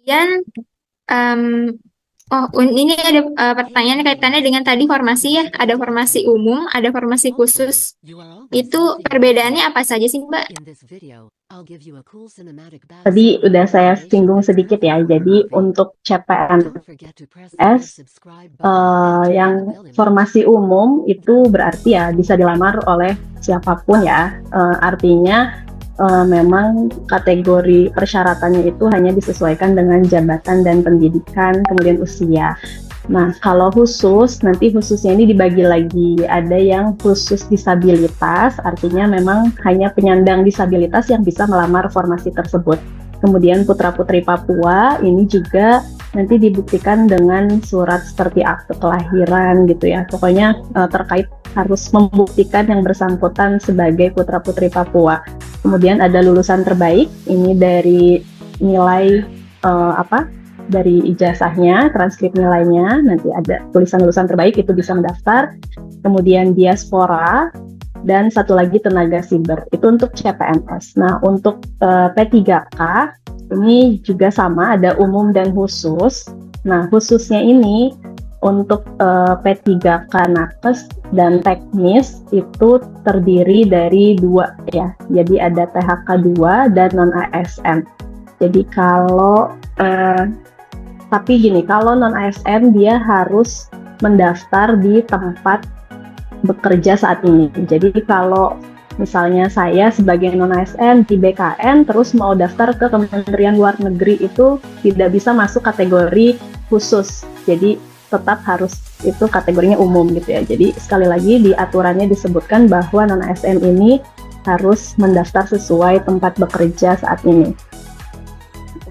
em, ini ada pertanyaan kaitannya dengan tadi formasi ya. Ada formasi umum, ada formasi khusus. Itu perbedaannya apa saja sih, Mbak? Tadi udah saya singgung sedikit ya. Jadi untuk CPNS yang formasi umum itu berarti ya bisa dilamar oleh siapapun ya. Artinya memang kategori persyaratannya itu hanya disesuaikan dengan jabatan dan pendidikan, kemudian usia. Nah, kalau khusus, nanti khususnya ini dibagi lagi. Ada yang khusus disabilitas, artinya memang hanya penyandang disabilitas yang bisa melamar formasi tersebut. Kemudian putra-putri Papua ini juga nanti dibuktikan dengan surat seperti akte kelahiran gitu ya. Pokoknya terkait harus membuktikan yang bersangkutan sebagai putra-putri Papua. Kemudian ada lulusan terbaik, ini dari nilai dari ijazahnya, transkrip nilainya, nanti ada tulisan lulusan terbaik itu bisa mendaftar. Kemudian diaspora, dan satu lagi tenaga siber, itu untuk CPNS. Nah, untuk P3K, ini juga sama, ada umum dan khusus. Nah, khususnya ini untuk P3K nakes dan teknis itu terdiri dari 2 ya. Jadi ada THK 2 dan non-ASN. Jadi tapi gini, kalau non-ASN dia harus mendaftar di tempat bekerja saat ini. Jadi kalau misalnya saya sebagai non-ASN di BKN terus mau daftar ke Kementerian Luar Negeri itu tidak bisa masuk kategori khusus. Jadi tetap harus itu kategorinya umum gitu ya. Jadi sekali lagi di aturannya disebutkan bahwa non-ASN ini harus mendaftar sesuai tempat bekerja saat ini.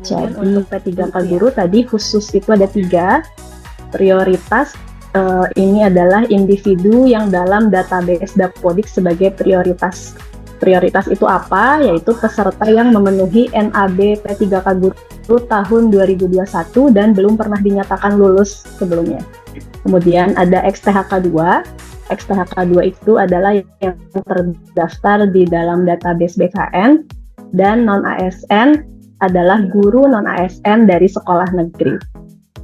Jadi untuk P3K guru tadi khusus itu ada 3 prioritas. Ini adalah individu yang dalam database Dapodik sebagai prioritas. Prioritas itu apa? Yaitu peserta yang memenuhi NAB P3K guru tahun 2021 dan belum pernah dinyatakan lulus sebelumnya. Kemudian ada XTHK 2. XTHK 2 itu adalah yang terdaftar di dalam database BKN, dan non-ASN adalah guru non-ASN dari sekolah negeri.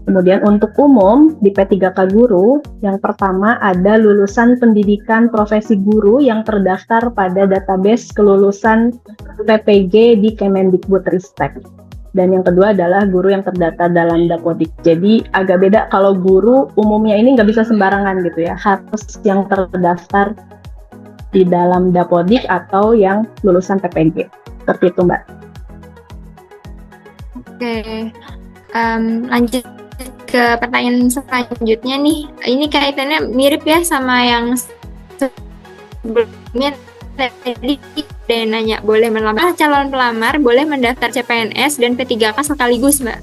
Kemudian untuk umum di P3K guru, yang pertama ada lulusan pendidikan profesi guru yang terdaftar pada database kelulusan PPG di Kemendikbudristek. Dan yang kedua adalah guru yang terdaftar dalam Dapodik. Jadi agak beda, kalau guru umumnya ini nggak bisa sembarangan gitu ya, harus yang terdaftar di dalam Dapodik atau yang lulusan PPG. Seperti itu, Mbak. Oke, lanjut ke pertanyaan selanjutnya nih. Ini kaitannya mirip ya sama yang sebelumnya. Tadi ada yang nanya, boleh melamar calon pelamar, boleh mendaftar CPNS dan P3K sekaligus, Mbak?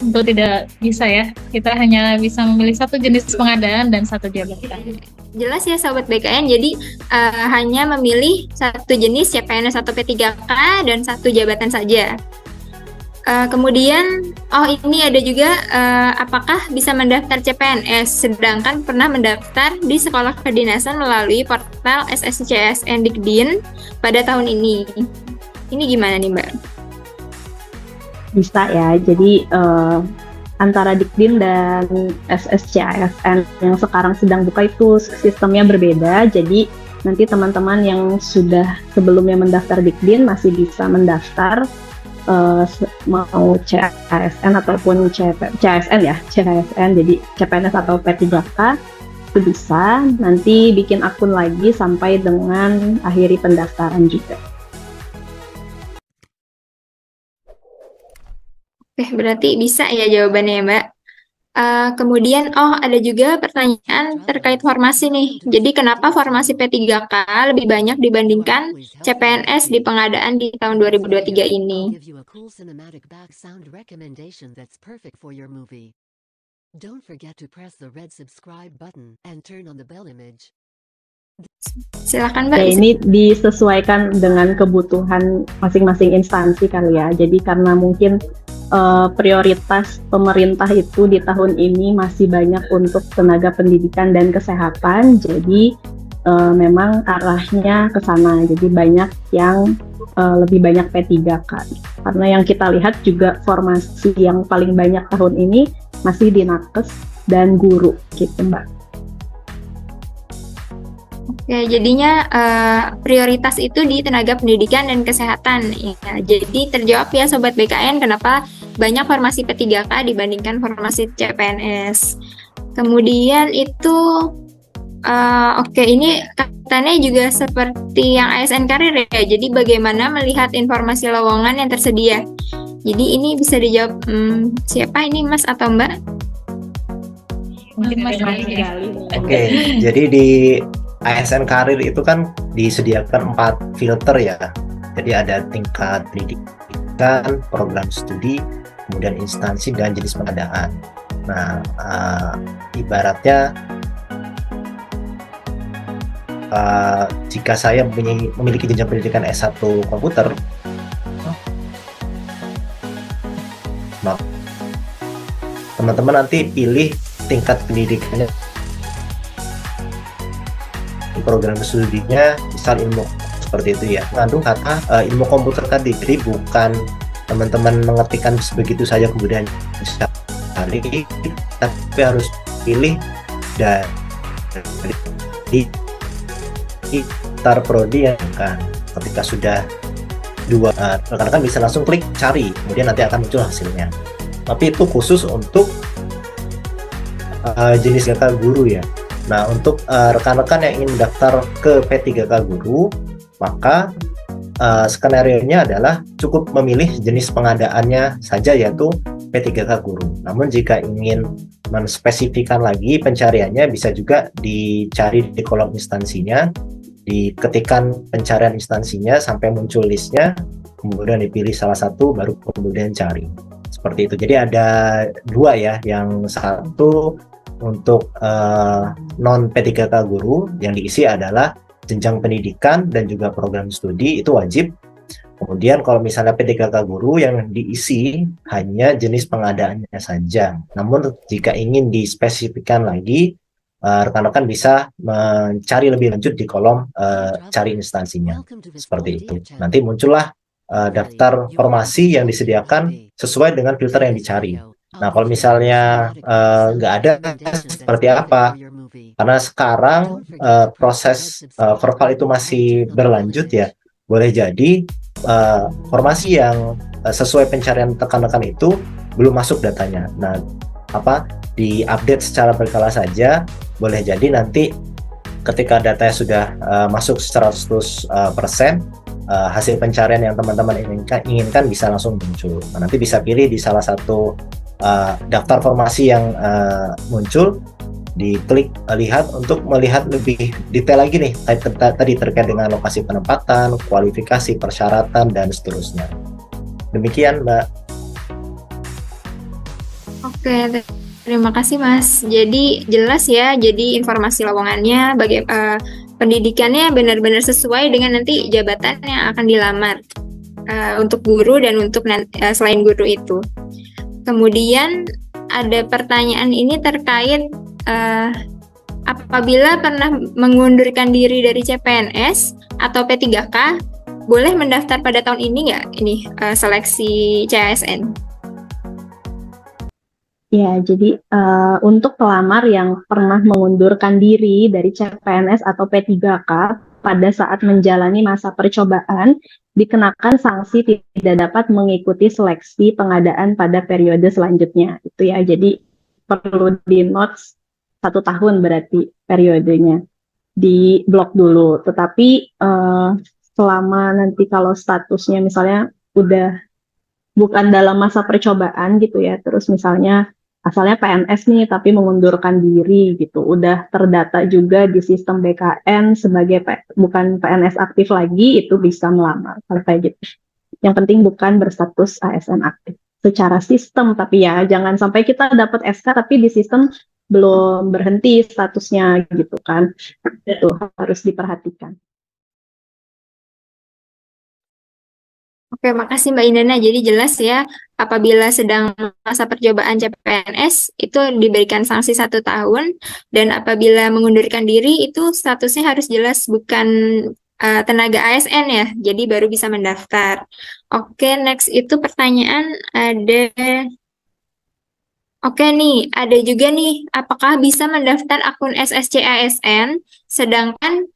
Tentu tidak bisa ya. Kita hanya bisa memilih satu jenis pengadaan dan satu jabatan. Jelas ya Sobat BKN, jadi hanya memilih satu jenis CPNS atau P3K dan satu jabatan saja. Kemudian, ini ada juga apakah bisa mendaftar CPNS sedangkan pernah mendaftar di sekolah kedinasan melalui portal SSCSN Dikdin pada tahun ini. Ini gimana nih, Mbak? Bisa ya, jadi antara Dikdin dan SSCSN yang sekarang sedang buka itu sistemnya berbeda. Jadi nanti teman-teman yang sudah sebelumnya mendaftar Dikdin masih bisa mendaftar mau CASN ataupun CASN ya, CASN, jadi CPNS atau P3K itu bisa, nanti bikin akun lagi sampai dengan akhiri pendaftaran juga. Oke, berarti bisa ya jawabannya ya, Mbak. Kemudian, ada juga pertanyaan terkait formasi nih. Jadi, kenapa formasi P3K lebih banyak dibandingkan CPNS di pengadaan di tahun 2023 ini? Silakan, Mbak. Ya, ini disesuaikan dengan kebutuhan masing-masing instansi kali ya. Jadi karena mungkin prioritas pemerintah itu di tahun ini masih banyak untuk tenaga pendidikan dan kesehatan, jadi memang arahnya ke sana. Jadi banyak yang lebih banyak P3K. Karena yang kita lihat juga formasi yang paling banyak tahun ini masih di nakes dan guru gitu Mbak. Ya, jadinya prioritas itu di tenaga pendidikan dan kesehatan. Ya, jadi terjawab ya Sobat BKN kenapa banyak formasi P3K dibandingkan formasi CPNS. Kemudian itu, ini katanya juga seperti yang ASN Karir ya. Jadi bagaimana melihat informasi lowongan yang tersedia? Jadi ini bisa dijawab siapa ini Mas atau Mbak? Mungkin Mas Oke, jadi di ASN Karir itu kan disediakan 4 filter ya. Jadi ada tingkat pendidikan, program studi, kemudian instansi dan jenis pengadaan. Nah, ibaratnya jika saya memiliki jenjang pendidikan S1 komputer, teman-teman nanti pilih tingkat pendidikannya, program studinya misal ilmu seperti itu ya, mengandung kata ilmu komputer tadi. Jadi bukan teman-teman mengetikkan begitu saja kemudian bisa cari, tapi harus pilih dari tar prodi yang kan ketika sudah dua rekan-rekan bisa langsung klik cari, kemudian nanti akan muncul hasilnya. Tapi itu khusus untuk jenis GK guru ya. Nah, untuk rekan-rekan yang ingin mendaftar ke P3K Guru, maka skenario-nya adalah cukup memilih jenis pengadaannya saja, yaitu P3K Guru. Namun jika ingin menspesifikkan lagi pencariannya, bisa juga dicari di kolom instansinya, diketikkan pencarian instansinya sampai muncul listnya, kemudian dipilih salah satu, baru kemudian cari. Seperti itu. Jadi ada 2 ya, yang satu untuk non P3K Guru yang diisi adalah jenjang pendidikan dan juga program studi, itu wajib. Kemudian kalau misalnya P3K Guru yang diisi hanya jenis pengadaannya saja. Namun jika ingin dispesifikkan lagi, rekan-rekan bisa mencari lebih lanjut di kolom cari instansinya. Seperti itu. Nanti muncullah daftar formasi yang disediakan sesuai dengan filter yang dicari. Nah, kalau misalnya nggak ada, seperti apa? Karena sekarang proses verbal itu masih berlanjut ya. Boleh jadi formasi yang sesuai pencarian rekan-rekan itu belum masuk datanya. Nah, diupdate secara berkala saja. Boleh jadi nanti ketika datanya sudah masuk 100%, hasil pencarian yang teman-teman inginkan bisa langsung muncul. Nah, nanti bisa pilih di salah satu daftar formasi yang muncul, diklik lihat untuk melihat lebih detail lagi nih tadi terkait dengan lokasi penempatan, kualifikasi, persyaratan, dan seterusnya. Demikian Mbak. Oke, terima kasih Mas. Jadi jelas ya, jadi informasi lowongannya, pendidikannya benar-benar sesuai dengan nanti jabatan yang akan dilamar untuk guru dan untuk selain guru itu. Kemudian ada pertanyaan ini terkait apabila pernah mengundurkan diri dari CPNS atau P3K, boleh mendaftar pada tahun ini nggak? Ini seleksi CASN. Ya, jadi untuk pelamar yang pernah mengundurkan diri dari CPNS atau P3K pada saat menjalani masa percobaan, dikenakan sanksi tidak dapat mengikuti seleksi pengadaan pada periode selanjutnya. Itu ya, jadi perlu di notes 1 tahun berarti periodenya. Di blok dulu. Tetapi selama nanti kalau statusnya misalnya udah bukan dalam masa percobaan gitu ya, terus misalnya asalnya PNS nih tapi mengundurkan diri gitu, udah terdata juga di sistem BKN sebagai bukan PNS aktif lagi, itu bisa melamar kayak gitu. Yang penting bukan berstatus ASN aktif secara sistem, tapi ya jangan sampai kita dapat SK tapi di sistem belum berhenti statusnya gitu kan, itu harus diperhatikan. Oke, makasih Mbak Indana. Jadi jelas ya, apabila sedang masa percobaan CPNS itu diberikan sanksi 1 tahun, dan apabila mengundurkan diri itu statusnya harus jelas bukan tenaga ASN ya, jadi baru bisa mendaftar. Oke, next itu pertanyaan ada. Oke nih, ada juga nih, apakah bisa mendaftar akun SSC ASN, sedangkan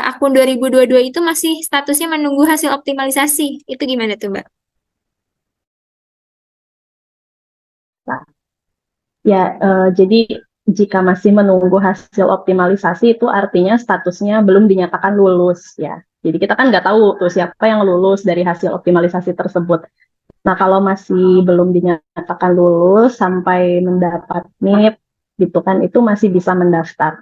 akun 2022 itu masih statusnya menunggu hasil optimalisasi. Itu gimana tuh, Mbak? Ya, jadi jika masih menunggu hasil optimalisasi itu artinya statusnya belum dinyatakan lulus ya. Jadi kita kan nggak tahu tuh siapa yang lulus dari hasil optimalisasi tersebut. Nah, kalau masih belum dinyatakan lulus sampai mendapat NIP gitu kan, itu masih bisa mendaftar.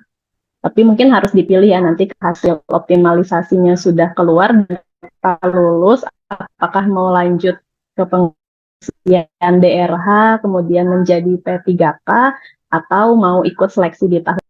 Tapi mungkin harus dipilih ya nanti hasil optimalisasinya sudah keluar dan kita lulus, apakah mau lanjut ke pengisian DRH, kemudian menjadi P3K, atau mau ikut seleksi di tahap